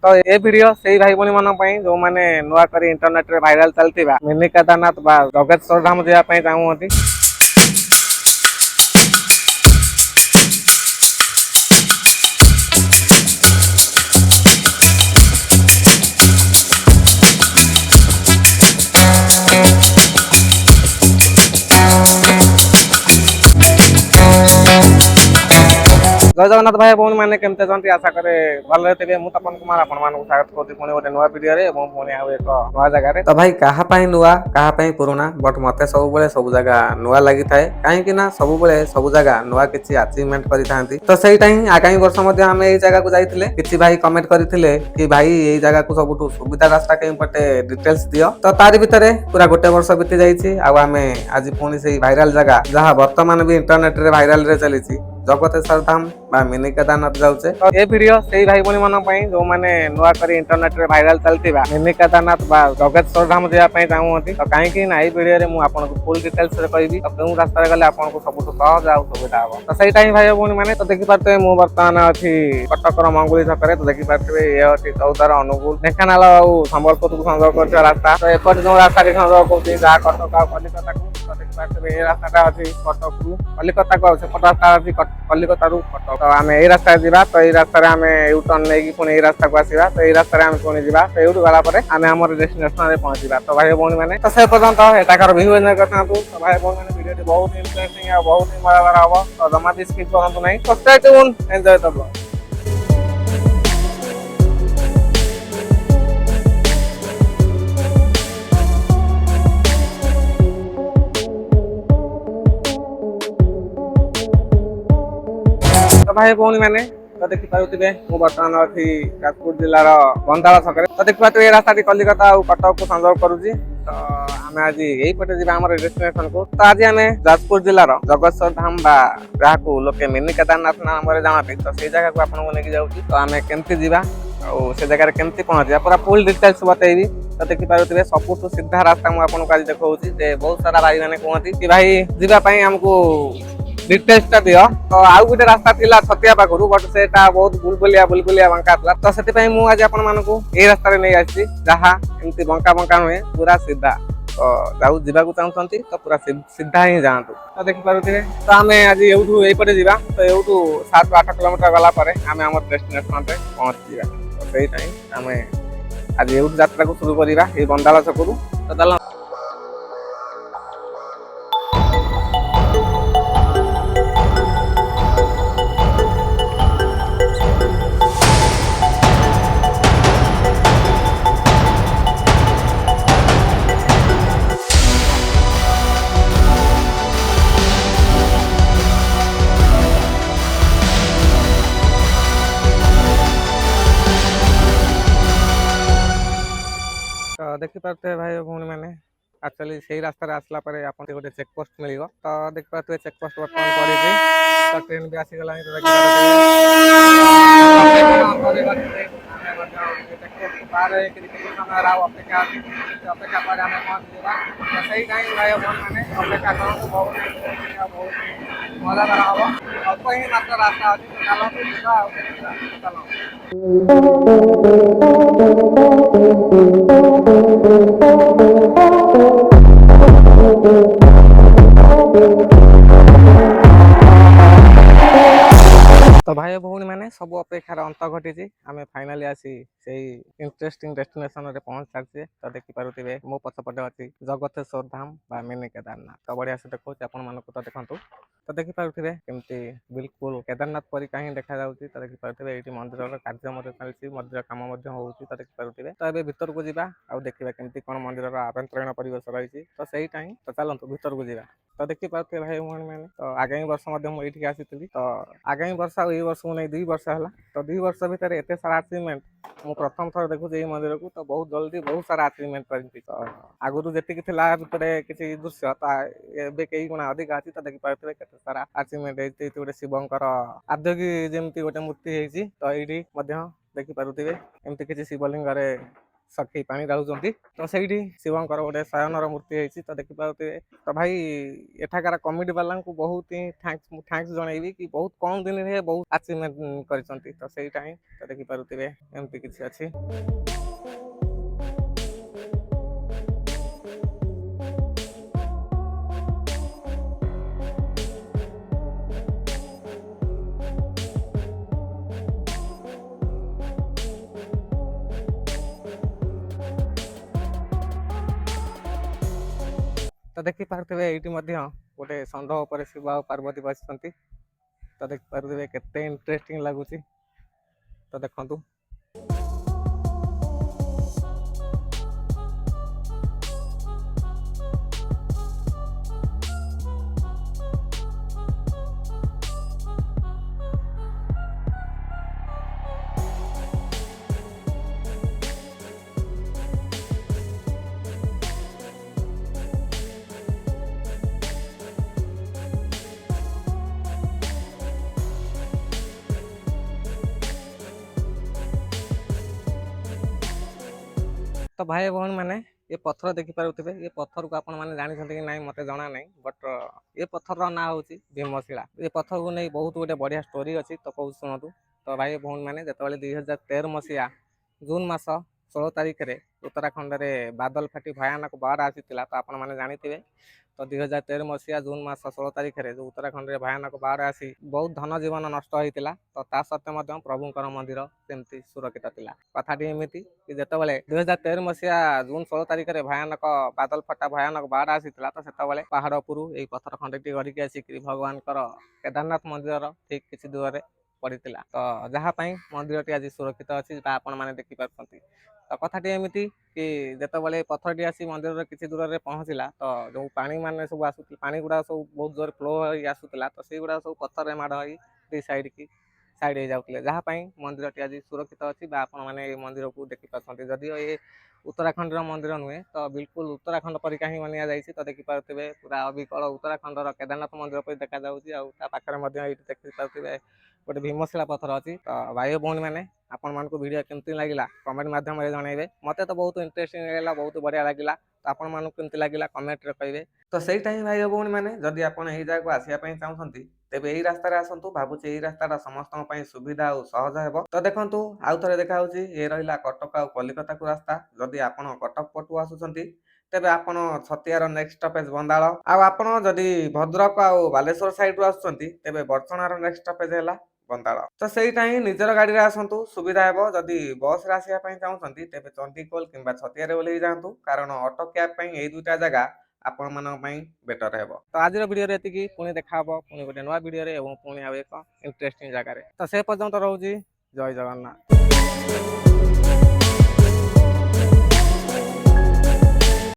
तो ये वीडियो से भाई भौणी मान जो मैंने नुआ कर इंटरनेट रे वायरल चलता मिनी केदारनाथ बा जगेश्वर धाम जावाई चाहूँगी। जय जगन्नाथ भाई भौणी मैंने केमते जंती आशा करे भले थे मु तपन कुमार आपण मानक स्वागत करती पुणी गोटे नुआ वीडियो रे पुणी आउ एक नुआ जगह रे। तो भाई कहा पई नुआ कहा पई पुराना बट मते सब बेले सब जगह नुआ लगी थाए कहीं ना सब बेले सब जगह नुआ किछि अचीवमेंट करि थांती। तो सेही टाइम आगामी वर्ष मध्ये हमें एई जगह को जाइथिले किछि भाई कमेंट करथिले कि भाई एई जगह को सबुठु सुविधा रास्ता केई पटे डिटेल्स दियो। तो तारि भितरे पूरा गोटे वर्ष बीती जाइछि आ हमें आज पुणी सेही वायरल जगह जहां वर्तमान भी इंटरनेट रे वायरल रे चलीछि जगतेश्वर धाम बा मिनी केदारनाथ जाऊे। तो ये वीडियो से भाई भौणी मान जो मैंने नुआ कर इंटरनेट रे वायरल चलता मिनी केदारनाथ बा जगेश्वर धाम जावाई चाहूँगी। तो कहीं ना ये वीडियो में आपको फुल डिटेल्स कहबी तो क्यों रास्ता गले आपको सब सहज आ सुविधा हम। तो सही टाइम भाई भौणी मैंने तो देखिपे मुझे बर्तमान अच्छी कटकर मंगुली छक तो देखिपे ये अच्छी चौदार अनुगुल ढेंकानाल और संबलपुर को संजोग कर रास्ता। तो एपटे जो रास्ता संजोग कर जहाँ कटक आ कलिकता को तो देखिपे ये रास्ता अच्छी कटक रु कलिकता को सेपट रास्ता अच्छी कलिकता रु कटक। तो आम यही रास्ता जा तो ये रास्तार आम यूटर्न नहीं पुणी यही रास्ता को आसवा तो ये रास्तार आम पुणी जा तो यूटू गलापर आम आम डेस्टिनेशन में पहुंचा। तो भाई भौणी मैंने तो से पर्यंत एटाकर व्यू एंजॉय करता। तो भाई भौणी मैंने वीडियो बहुत इंटरेस्टिंग और बहुत ही मजा हम तो जमा भी स्किप करूँ नहीं। तो stay tune enjoy the blog. तो भाई भौणी मैंने तो देखिपे मु बर्तमान अच्छी जाजपुर जिलार बंधाल छक। तो देखिपे ये रास्ता कलिकता और कटक को संजोग करुच्ची। तो आम आज यही पटे जी आम डेस्टिनेशन को। तो आज आम जाजपुर जिलार जगेश्वर धाम बा जहाँ को लोके मिनी केदारनाथ नाम जानते तो से जगह को आपको लेकिन जाऊँगी। तो आम केमती जावा और से जगह केमती पहुँचा पूरा फुल डिटेल्स बतेबी। तो देखिपे सबुठ सीधा रास्ता मुझे आज देखा बहुत सारा भाई मैंने कहती कि भाई जावाई आमको डिटेल्स दियो। तो आउ गोटे रास्ता थिला छतिया पाखरु बट सेटा बहुत बुलबुलिया बंका था। तो से आज आपण मानकु ए रास्ता रे नहीं आसी जहाँ एमती बंका बंका नुहे पूरा सीधा। तो जाऊ जावाक चाहूँगी तो पूरा सीधा ही जातु। तो देखिपे तो आम आज यूठू यहीपटे जा तो यूठू 7-8 किलोमीटर गलापर आम आम डेस्टिनेशन पे पहुँची जा। तो सही टाइम आम आज यूठू यात्रा को शुरू करवा ये बंधाल छकू। तो चल देखिपे भाई भौणी मैंने एक्चुअली से रास्तार आसला गोटे चेकपोस्ट मिल। तो देखिपे चेकपोस्ट बर्तमान पड़ी तो ट्रेन भी आसीगला। अपेक्षा अपेक्षा पर आम पहुँचीजा। तो सही टाइम भाई मैंने अपेक्षा करूँ बहुत मजा हम अल्प ही मात्र रास्ता अच्छी तो भाई भौणी मैंने सब अपेक्षार अंत घटी आम फाइनाली आसी से इंटरेस्टिंग डेस्टिनेशन रे पहुंच सारी। तो देखिपे मो पछपटे अच्छी जगतेश्वर धाम बा मिनी केदारनाथ। तो बढ़िया से देखा आपण तो देखु। तो देखिपे केमती बिल्कुल केदारनाथ परी कहीं देखा जाऊँगी। तो देखिपे ये मंदिर कार्य चलती मंदिर कम हो। तो देखिपे तो ये भीतर को जा देखा केमती कौन मंदिर आभ्यंतरीण परिवेश रही। तो सही टाइम तो चलतु भीतर को जा। तो देखिपे भाई भौणी मैंने तो आगामी वर्ष ये आसी। तो आगामी वर्ष आ वर्ष को नहीं 2 वर्ष है। तो 2 वर्ष भितर एत सारा अचीवमेंट मु प्रथम थर देखुची मंदिर को। तो बहुत जल्दी बहुत सारा अचीवमेंट कर आगुरी जी किसी दृश्य तो कई गुणा अधिक अच्छी। तो देखिपे केते सारा अचीवमेंट गोटे शिवंकर आद्योगी जमी गोटे मूर्ति होती। तो ये देखिपे एमती किसी शिवलिंग सखी पानी डालुचंती तो ସେଇଠି ଶିବଙ୍କର ଗୋଟେ ଶୟନର ମୂର୍ତ୍ତି ହେଇଛି ତ ଦେଖିପାରୁଥିବେ। ତ ଭାଇ ଏଠାକାର କମିଟି ବାଲାଙ୍କୁ ବହୁତ ହିଁ ଥ୍ୟାଙ୍କ୍ସ ଜଣେଇବି କି ବହୁତ କମ୍ ଦିନରେ ବହୁତ ଆଚିଭମେଣ୍ଟ କରିଛନ୍ତି ତ ସେଇଟା ହିଁ ତ ଦେଖିପାରୁଥିବେ ଏମିତି କିଛି ଅଛି। ତ ଦେଖିପାରୁଥିବେ ଏଇଠି ମଧ୍ୟ ଗୋଟେ ଷଣ୍ଢ ଉପରେ ଶିବ ଆଉ ପାର୍ବତୀ ବସିଛନ୍ତି। ତ ଦେଖିପାରୁଥିବେ କେତେ ଇଣ୍ଟରେଷ୍ଟିଂ ଲାଗୁଛି ତ ଦେଖନ୍ତୁ। तो भाई भौणी मैंने ये पत्थर देखिपारुथिबे ये पत्थर को आपण मैंने जानिछन्ते कि नहीं मते जणा नहीं बट ये पत्थर ना होची भीमशिला ये पत्थर को नहीं बहुत गोटे बढ़िया स्टोरी अच्छी तो कहूँ शुणु। तो भाई भौणी मैंने जो 2013 मसीहा जून मास 16 तारिख रे उत्तराखंड रे बादल फाटी भयानक बाढ़ आसीथिला तो आपण मैंने जानिथिबे। तो 2013 मसीहा जून मास 16 तारिख रे जो उत्तराखंड रे भयानक बाढ़ आसी बहुत धन जीवन नष्ट होइतिला तो ता सत्वे मध्य प्रभुंकर मंदिर सेमती सुरक्षित थिला। कथाटी एमिति कि जेतेबेले 2013 मसीहा जून 16 तारिख रे भयानक बादल फटा भयानक बाढ़ आसीथिला तो सेतेबेले पहाड़ उपरु एई पत्थर खंडटी गरिकी आसिकरी भगवानकर केदारनाथ मंदिर ठीक किछि दूर रे पड़िथिला तो जहाँ ପାଇଁ ମନ୍ଦିରଟି ଆଜି ସୁରକ୍ଷିତ ଅଛି ତା ଆପଣମାନେ ଦେଖିପାରୁଛନ୍ତି। ତ କଥାଟି ଏମିତି କି ଯେତେବେଳେ ପଥରଟି ଆସି ମନ୍ଦିରର କିଛି ଦୂରରେ ପହଞ୍ଚିଲା ତ ଯେଉଁ ପାଣି ମାନେ ସବୁ ଆସୁଥିଲା ପାଣି ଗୁଡ଼ା ସବୁ ବହୁତ ଜୋରରେ ଫ୍ଲୋ ହୋଇ ଆସୁଥିଲା ତ ସେଇଗୁଡ଼ା ସବୁ ପଥରରେ ମାଡ଼ ହୋଇ ଦୁଇ ସାଇଡ୍ ହେଇଯାଉଥିଲେ ଯାହା ପାଇଁ ମନ୍ଦିରଟି ଆଜି ସୁରକ୍ଷିତ ଅଛି ବା ଆପଣମାନେ ଏଇ ମନ୍ଦିରକୁ ଦେଖିପାରୁଛନ୍ତି। ଯଦିଓ ଏ उत्तराखंड मंदिर नुहे तो बिल्कुल उत्तराखंड परिका ही मनिया जाइए तो देखिपे पूरा अविकल उत्तराखंडर केदारनाथ मंदिर पर देखा पाखे देखिपे गोटे भीमशिला पत्थर अच्छी। तो भाई भौणी मैंने आपण मानक वीडियो केमती लगिला कमेंट माध्यम जनइबे मते तो बहुत इंटरेस्टिंग लगा बहुत बढ़िया लगिला तो आपण मानक केमती लगिला कमेंट रे कहिबे। तो सेटा ही भाई भौणी मैंने जदि आपण एही जगह को आसिया पई चाहउछंती तेबे एही रास्ता रे आसंतु भाबुची एही रास्ता समस्तन पई सुविधा और सहज हेबो। तो देखंतु आउ थरे देखा होची ए रहिला कटक आ कलिकता को रास्ता जदि आपण कटक पटु आसुछंती तेबे आपण छतियार नेक्स्ट स्टॉपेज बंदाळ आ आपण जदि भद्रक आ बालेश्वर साइड रु आसुछंती तेबे बरचणार नेक्स्ट स्टॉपेज हैला बंदाळ। तो सेटा ही निजर गाड़ी रे आसंतु सुविधा हेबो। जदि बस रे आसिया पई चाहउछंती तेबे चंडीखोल किंबा छतियार ओल्हेई जांतु कारण ऑटो कैब पई एई दुटा जगह आपण मानक पई बेटर हेबो। तो आज वीडियो रे एतिकी पुणी देखा हबो पुणी गोटे नवा वीडियो रे एवं पुणी आउ एक इंटरेस्टिंग जगह रे तो से पर्यंत रहउजी जय जगन्नाथ।